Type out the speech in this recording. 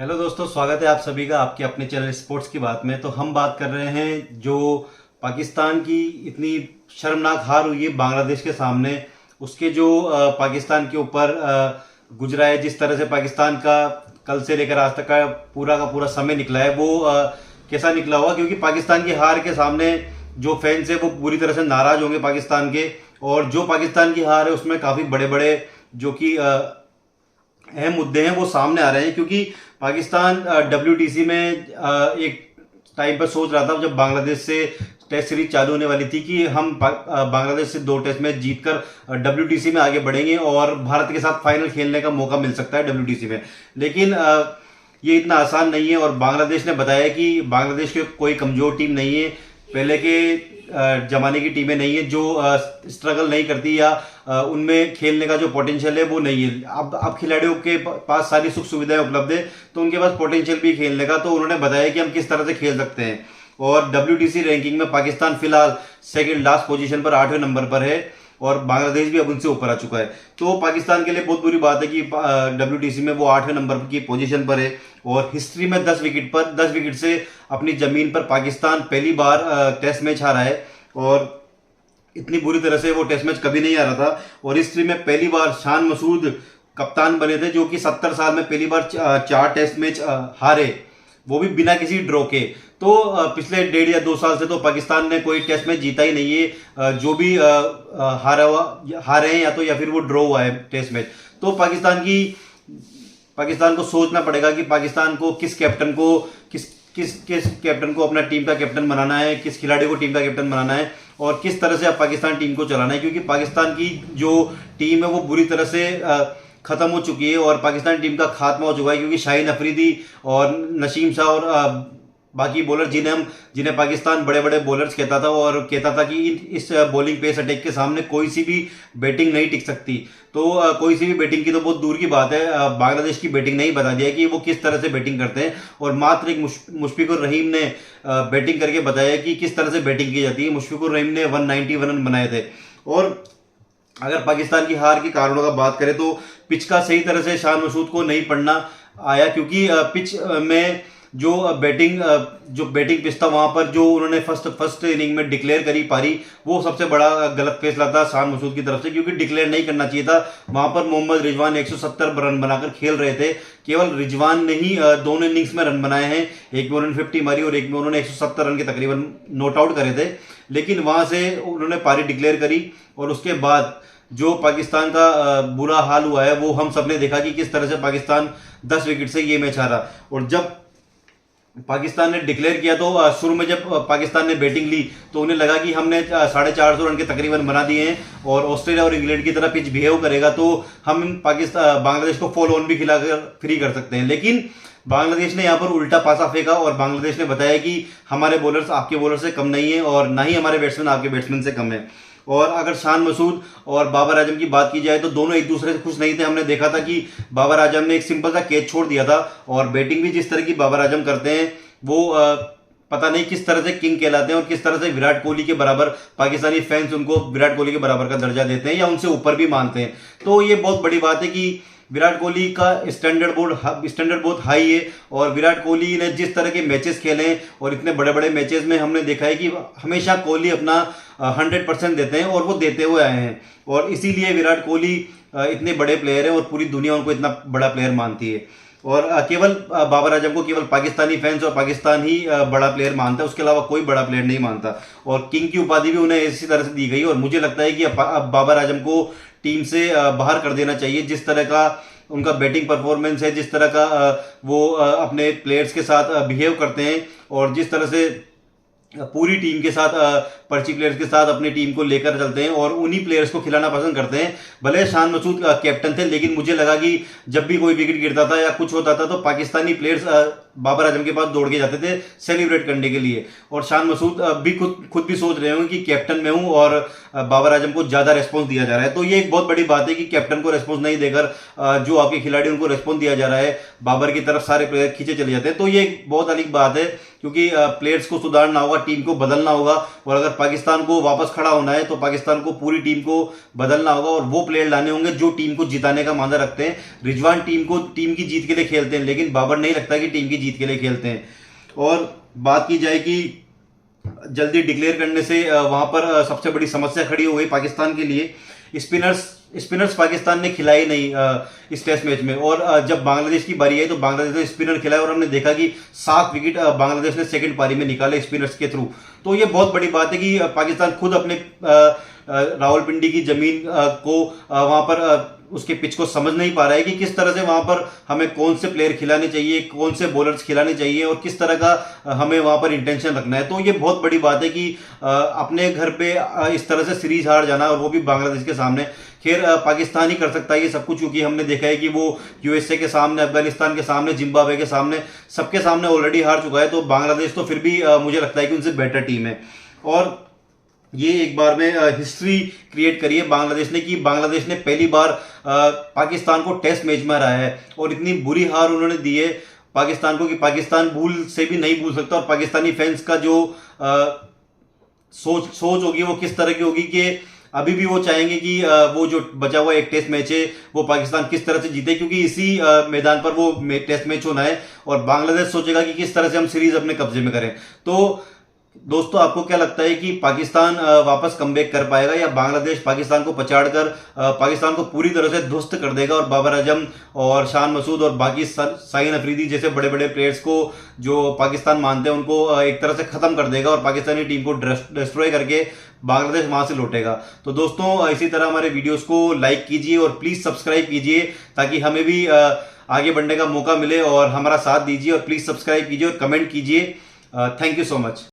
Hello दोस्तों, स्वागत है आप सभी का आपके अपने चैनल स्पोर्ट्स की बात में। तो हम बात कर रहे हैं जो पाकिस्तान की इतनी शर्मनाक हार हुई है बांग्लादेश के सामने, उसके जो पाकिस्तान के ऊपर गुजरा है, जिस तरह से पाकिस्तान का कल से लेकर आज तक का पूरा समय निकला है वो कैसा निकला होगा। क्योंकि पाकिस्तान की हार के सामने जो फैंस है वो पूरी तरह से नाराज होंगे पाकिस्तान के, और जो पाकिस्तान की हार है उसमें काफ़ी बड़े बड़े जो कि अहम मुद्दे हैं वो सामने आ रहे हैं। क्योंकि पाकिस्तान WTC में एक टाइम पर सोच रहा था जब बांग्लादेश से टेस्ट सीरीज चालू होने वाली थी कि हम बांग्लादेश से 2 टेस्ट मैच जीतकर WTC में आगे बढ़ेंगे और भारत के साथ फाइनल खेलने का मौका मिल सकता है WTC में। लेकिन ये इतना आसान नहीं है, और बांग्लादेश ने बताया कि बांग्लादेश की कोई कमजोर टीम नहीं है, पहले के जमाने की टीमें नहीं है जो स्ट्रगल नहीं करती या उनमें खेलने का जो पोटेंशियल है वो नहीं है। अब खिलाड़ियों के पास सारी सुख सुविधाएं उपलब्ध है, तो उनके पास पोटेंशियल भी खेलने का। तो उन्होंने बताया कि हम किस तरह से खेल सकते हैं। और WTC रैंकिंग में पाकिस्तान फिलहाल सेकंड लास्ट पोजीशन पर 8वें नंबर पर है, और बांग्लादेश भी अब उनसे ऊपर आ चुका है। तो पाकिस्तान के लिए बहुत बुरी बात है कि WTC में वो 8वें नंबर की पोजीशन पर है, और हिस्ट्री में 10 विकेट से अपनी जमीन पर पाकिस्तान पहली बार टेस्ट मैच हारा है, और इतनी बुरी तरह से वो टेस्ट मैच कभी नहीं हारा था। और हिस्ट्री में पहली बार शान मसूद कप्तान बने थे, जो कि 70 साल में पहली बार 4 टेस्ट मैच हारे, वो भी बिना किसी ड्रॉ के। तो पिछले 1.5 या 2 साल से तो पाकिस्तान ने कोई टेस्ट मैच जीता ही नहीं है। जो भी हारे हैं या फिर वो ड्रॉ हुआ है टेस्ट मैच। तो पाकिस्तान को सोचना पड़ेगा कि पाकिस्तान को किस कैप्टन को अपना टीम का कैप्टन बनाना है, किस खिलाड़ी को टीम का कैप्टन बनाना है, और किस तरह से अब पाकिस्तान टीम को चलाना है। क्योंकि पाकिस्तान की जो टीम है वो बुरी तरह से खत्म हो चुकी है, और पाकिस्तान टीम का खात्मा हो चुका है। क्योंकि शाहीन अफरीदी और नसीम शाह और बाकी बॉलर जिन्हें पाकिस्तान बड़े बड़े बॉलर्स कहता था, और कहता था कि इस बॉलिंग पेस अटैक के सामने कोई सी भी बैटिंग नहीं टिक सकती। तो कोई सी भी बैटिंग की तो बहुत दूर की बात है, बांग्लादेश की बैटिंग ने ही बता दिया कि वो किस तरह से बैटिंग करते हैं। और मात्र एक मुशफिकुर रहीम ने बैटिंग करके बताया कि किस तरह से बैटिंग की जाती है। मुशफिकुर रहीम ने 191 रन बनाए थे। और अगर पाकिस्तान की हार के कारणों का बात करें तो पिच का सही तरह से शान मसूद को नहीं पढ़ना आया। क्योंकि पिच में जो बैटिंग पिच था, वहां पर जो उन्होंने फर्स्ट इनिंग में डिक्लेयर करी पारी, वो सबसे बड़ा गलत फैसला था शान मसूद की तरफ से। क्योंकि डिक्लेयर नहीं करना चाहिए था। वहां पर मोहम्मद रिजवान 170 रन बनाकर खेल रहे थे। केवल रिजवान ने ही दोनों इनिंग्स में रन बनाए हैं, एक में उन्होंने 50 मारी और एक में उन्होंने 170 रन के तकरीबन नॉट आउट करे थे। लेकिन वहां से उन्होंने पारी डिक्लेयर करी, और उसके बाद जो पाकिस्तान का बुरा हाल हुआ है वो हम सबने देखा कि किस तरह से पाकिस्तान 10 विकेट से ये मैच हारा। और जब पाकिस्तान ने डिक्लेयर किया तो शुरू में जब पाकिस्तान ने बैटिंग ली तो उन्हें लगा कि हमने 450 रन के तकरीबन बना दिए हैं, और ऑस्ट्रेलिया और इंग्लैंड की तरह पिच बिहेव करेगा तो हम बांग्लादेश को फॉलो ऑन भी खिलाकर फ्री कर सकते हैं। लेकिन बांग्लादेश ने यहाँ पर उल्टा पासा फेंका, और बांग्लादेश ने बताया कि हमारे बॉलर्स आपके बॉलर से कम नहीं है, और ना ही हमारे बैट्समैन आपके बैट्समैन से कम है। और अगर शान मसूद और बाबर आजम की बात की जाए तो दोनों एक दूसरे से खुश नहीं थे। हमने देखा था कि बाबर आजम ने एक सिंपल सा कैच छोड़ दिया था, और बैटिंग भी जिस तरह की बाबर आजम करते हैं वो पता नहीं किस तरह से किंग कहलाते हैं, और किस तरह से विराट कोहली के बराबर पाकिस्तानी फैंस उनको विराट कोहली के बराबर का दर्जा देते हैं या उनसे ऊपर भी मानते हैं। तो ये बहुत बड़ी बात है कि विराट कोहली का स्टैंडर्ड बहुत हाई है, और विराट कोहली ने जिस तरह के मैचेस खेले हैं और इतने बड़े बड़े मैचेस में हमने देखा है कि हमेशा कोहली अपना 100% देते हैं, और वो देते हुए आए हैं। और इसीलिए विराट कोहली इतने बड़े प्लेयर हैं, और पूरी दुनिया उनको इतना बड़ा प्लेयर मानती है। और केवल बाबर आजम को केवल पाकिस्तानी फैंस और पाकिस्तान ही बड़ा प्लेयर मानता है, उसके अलावा कोई बड़ा प्लेयर नहीं मानता। और किंग की उपाधि भी उन्हें इसी तरह से दी गई, और मुझे लगता है कि अब बाबर आजम को टीम से बाहर कर देना चाहिए। जिस तरह का उनका बैटिंग परफॉर्मेंस है, जिस तरह का वो अपने प्लेयर्स के साथ बिहेव करते हैं, और जिस तरह से पूरी टीम के साथ पर्ची प्लेयर्स के साथ अपनी टीम को लेकर चलते हैं और उन्हीं प्लेयर्स को खिलाना पसंद करते हैं। भले शान मसूद कैप्टन थे, लेकिन मुझे लगा कि जब भी कोई विकेट गिरता था या कुछ होता था तो पाकिस्तानी प्लेयर्स बाबर आजम के पास दौड़ के जाते थे सेलिब्रेट करने के लिए। और शान मसूद भी खुद भी सोच रहे होंगे कि कैप्टन में हूं और बाबर आजम को ज्यादा रेस्पॉन्स दिया जा रहा है। तो ये एक बहुत बड़ी बात है कि कैप्टन को रेस्पॉन्स नहीं देकर जो आपके खिलाड़ी उनको रेस्पॉन्स दिया जा रहा है, बाबर की तरफ सारे प्लेयर खींचे चले जाते हैं। तो ये एक बहुत अलग बात है क्योंकि प्लेयर्स को सुधारना होगा, टीम को बदलना होगा, और अगर पाकिस्तान को वापस खड़ा होना है तो पाकिस्तान को पूरी टीम को बदलना होगा और वो प्लेयर लाने होंगे जो टीम को जिताने का मानना रखते हैं। रिजवान टीम की जीत के लिए खेलते हैं, लेकिन बाबर नहीं लगता कि टीम की जीत के लिए खेलते हैं। और बात की जाए कि जल्दी डिक्लेयर करने से वहां पर सबसे बड़ी समस्या खड़ी हो गई पाकिस्तान के लिए। स्पिनर्स पाकिस्तान ने खिलाई नहीं इस टेस्ट मैच में, और जब बांग्लादेश की बारी आई तो बांग्लादेश ने स्पिनर खिलाए और हमने देखा कि 7 विकेट बांग्लादेश ने सेकंड पारी में निकाले स्पिनर्स के थ्रू। तो ये बहुत बड़ी बात है कि पाकिस्तान खुद अपने रावलपिंडी की जमीन को वहां पर उसके पिच को समझ नहीं पा रहा है कि किस तरह से वहां पर हमें कौन से प्लेयर खिलाने चाहिए, कौन से बॉलर्स खिलाने चाहिए और किस तरह का हमें वहां पर इंटेंशन रखना है। तो ये बहुत बड़ी बात है कि अपने घर पे इस तरह से सीरीज हार जाना, और वो भी बांग्लादेश के सामने। खैर पाकिस्तान ही कर सकता है ये सब कुछ, क्योंकि हमने देखा है कि वो यूएसए के सामने, अफगानिस्तान के सामने, जिम्बाब्वे के सामने, सबके सामने ऑलरेडी हार चुका है। तो बांग्लादेश तो फिर भी मुझे लगता है कि उनसे बेटर टीम है। और ये एक बार में हिस्ट्री क्रिएट करी है बांग्लादेश ने, कि बांग्लादेश ने पहली बार पाकिस्तान को टेस्ट मैच में हराया है, और इतनी बुरी हार उन्होंने दी है पाकिस्तान को कि पाकिस्तान भूल से भी नहीं भूल सकता। और पाकिस्तानी फैंस का जो सोच होगी वो किस तरह की होगी कि अभी भी वो चाहेंगे कि वो जो बचा हुआ एक टेस्ट मैच है वो पाकिस्तान किस तरह से जीते, क्योंकि इसी मैदान पर वो टेस्ट मैच होना है, और बांग्लादेश सोचेगा कि किस तरह से हम सीरीज अपने कब्जे में करें। तो दोस्तों, आपको क्या लगता है कि पाकिस्तान वापस कमबैक कर पाएगा, या बांग्लादेश पाकिस्तान को पछाड़कर पाकिस्तान को पूरी तरह से ध्वस्त कर देगा और बाबर आजम और शान मसूद और बाकी शाहीन अफरीदी जैसे बड़े बड़े प्लेयर्स को जो पाकिस्तान मानते हैं उनको एक तरह से खत्म कर देगा और पाकिस्तानी टीम को डिस्ट्रॉय करके बांग्लादेश वहां से लौटेगा? तो दोस्तों, इसी तरह हमारे वीडियोस को लाइक कीजिए और प्लीज सब्सक्राइब कीजिए, ताकि हमें भी आगे बढ़ने का मौका मिले, और हमारा साथ दीजिए, और प्लीज सब्सक्राइब कीजिए और कमेंट कीजिए। Thank you so much.